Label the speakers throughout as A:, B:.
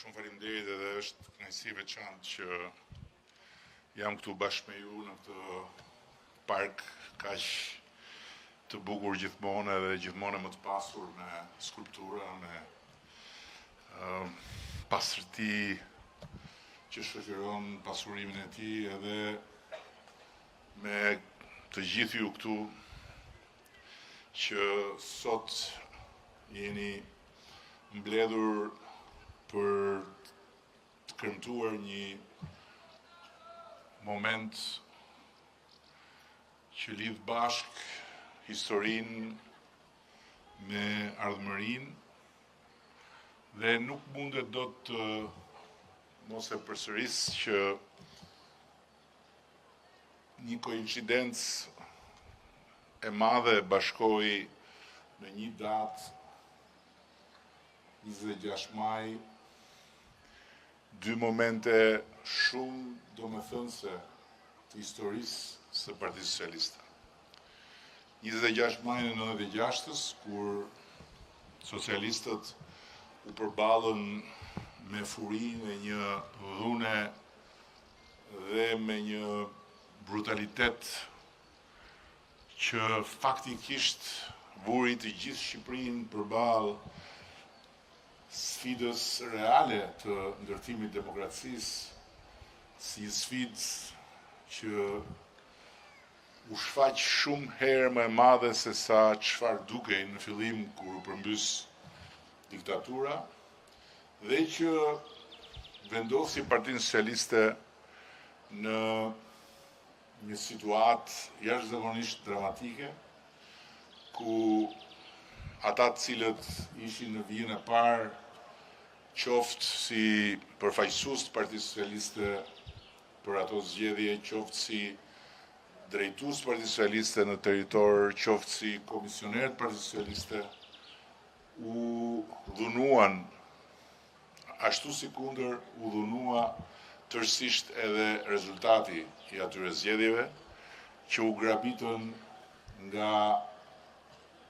A: Shumë faleminderit edhe është kënaqësi veçantë që jam këtu bashkë me ju në këtë park kaq të bukur gjithmonë edhe gjithmonë më të pasur me skulptura, me pastërti që shoqëron pasurimin e tij edhe me të gjithë ju këtu që sot jeni mbledhur për të kremtuar një moment që lidh bashk historinë me ardhmërinë dhe nuk mundet dot të mos e përsëris që një koincidencë e madhe bashkoi në një datë 26 maj dy momente shumë domethënëse të historisë së Partisë Socialiste. 26 maj në 96-ës, kur socialistët u përballën me furinë e një dhune dhe me një brutalitet që faktikisht vuri të gjithë Shqipërinë përballë sfidës reale të ndërtimit demokracisë, si sfidë që u shfaq shumë herë më e madhe se sa çfarë dukej në fillim kur u përmbys diktatura, dhe që vendosi Partinë Socialiste në një situatë jashtëzakonisht dramatike, ku ata të cilët ishin në vijën e parë, qoftë si përfaqësues të Partisë Socialiste për ato zgjedhje, qoftë si drejtues të Partisë Socialiste në territor, qoftë si komisioner të Partisë Socialiste, u dhunuan, ashtu si kundër u dhunua tërësisht edhe rezultati i atyre zgjedhjeve, që u grabitën nga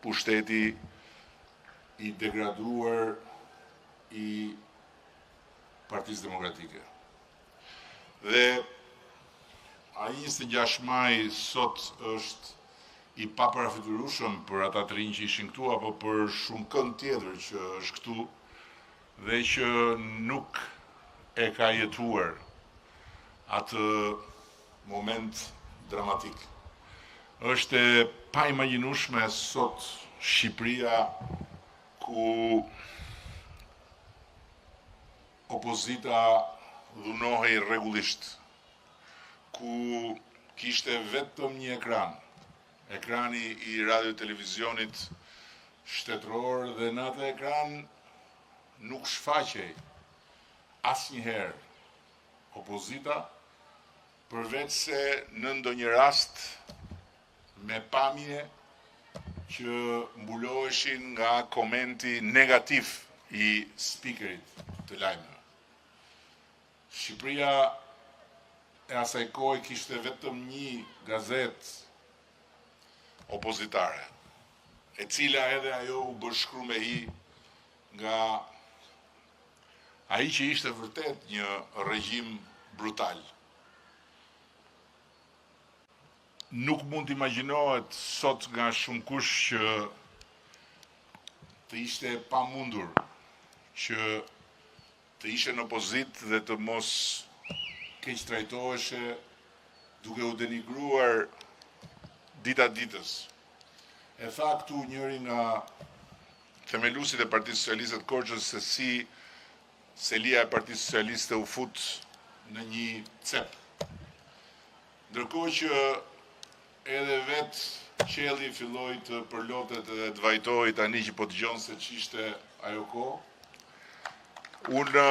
A: pushteti i degraduar i Partisë Demokratike. Dhe ai 26 maj sot është i paparafitueshëm për ata të rinj që ishin këtu apo për shumë kënd tjetër që është këtu dhe që nuk e ka jetuar atë moment dramatik. Është e paimagjinueshme sot Shqipëria ku opozita dhunohej rregullisht, ku kishte vetëm një ekran, ekrani i radio televizionit shtetëror, dhe në atë ekran nuk shfaqej asnjëherë opozita, përveç se në ndonjë rast me pamje që mbuloheshin nga komenti negativ i speakerit të lajmeve. Shqipëria e asaj kohe kishte vetëm një gazetë opozitare, e cila edhe ajo u bë shkruar me hi nga ai që ishte vërtet një regjim brutal. Nuk mund të imagjinohet sot nga shumë kush që të ishte pamundur që të ishe në opozitë dhe të mos keq trajtoheshe duke u denigruar dita ditës. E tha këtu njëri nga themeluesit e Partisë Socialiste të Korçës se si selia e Partisë Socialiste u fut në një cep. Ndërkohë që edhe vetë qelli filloi të përlotet dhe të vajtoi tani që po dëgjon se ç'ishte ajo kohë. Unë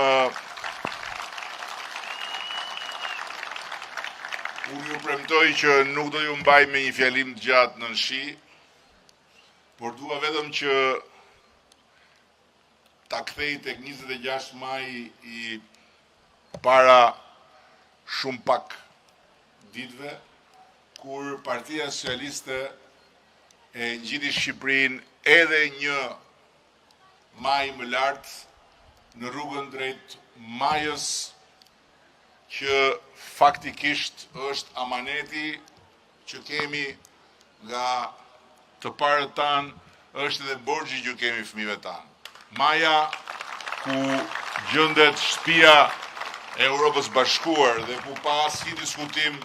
A: ju premtoj që nuk do ju mbaj me një fjalim të gjatë në shi, por dua vetëm që ta kthej tek 26 maj i para shumë pak ditëve, kur Partia Socialiste e ngjiti Shqipërinë edhe një maj më lartë në rrugën drejt majës që faktikisht është amaneti që kemi nga të parët tanë, është edhe borxhi që kemi fëmijëve tanë. Maja ku gjendet shtëpia e Europës Bashkuar dhe ku pa asnjë diskutim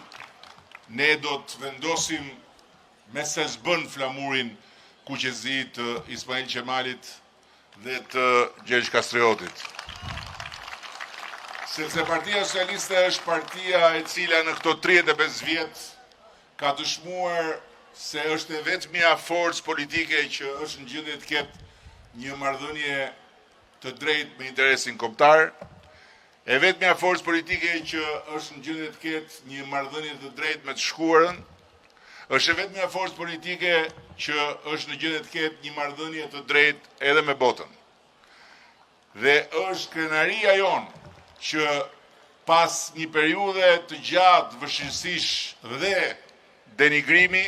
A: ne do të vendosim me se zbën flamurin kuqezi të Ismail Qemalit dhe të Gjergj Kastriotit. Sepse Partia Socialiste është partia e cila në këto 35 vjet ka dëshmuar se është e vetmja forcë politike që është në gjendje të ketë një marrëdhënie të drejtë me interesin kombëtar, e vetmja forcë politike që është në gjendje të ketë një marrëdhënie të drejtë me të shkuarën, është e vetmja forcë politike që është në gjendje të ketë një marrëdhënie të drejtë edhe me botën. Dhe është krenaria jonë që pas një periudhe të gjatë vështirësish dhe denigrimi,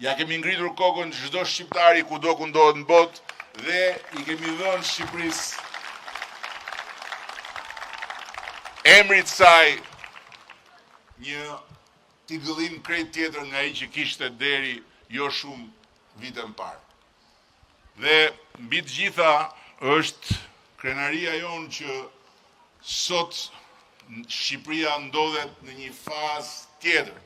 A: ja kemi ngritur kokën çdo shqiptari kudo ku ndodhet në botë dhe i kemi dhënë Shqipërisë emrit saj një titullim krejt tjetër nga ai që kishte deri jo shumë vite më parë. Dhe mbi të gjitha është krenaria jonë që sot Shqipëria ndodhet në një fazë tjetër.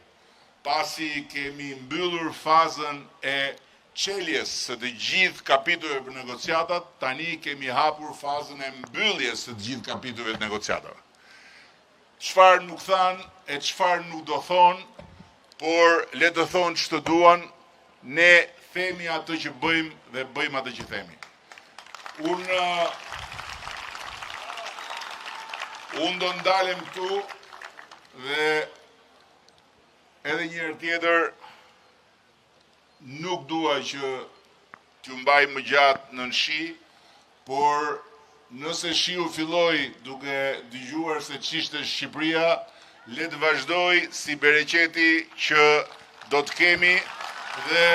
A: Pasi kemi mbyllur fazën e çeljes së të gjithë kapitujve për negociatat, tani kemi hapur fazën e mbylljes së të gjithë kapitujve të negociatave. Çfarë nuk thanë e çfarë nuk do thonë, por le të thonë ç'të duan, ne themi atë që bëjmë dhe bëjmë atë që themi. Unë do ndalem këtu dhe edhe njërë tjetër nuk dua që t'ju mbaj më gjatë në shi, por nëse shiu filloi duke dëgjuar se ç'ishte Shqipëria, le të vazhdoj si bereqeti që do të kemi dhe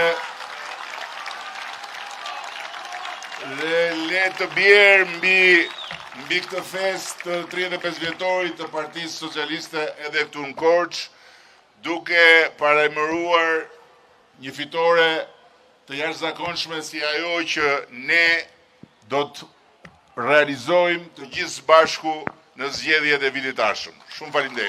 A: le të bjerë mbi këtë fest të 35 vjetorit të Partisë Socialiste edhe këtu në Korçë, duke paremëruar një fitore të jashtëzakonshme si ajo që ne do të realizojmë të gjithë së bashku në zgjedhjet e vitit të ardhshëm. Shumë faleminderit.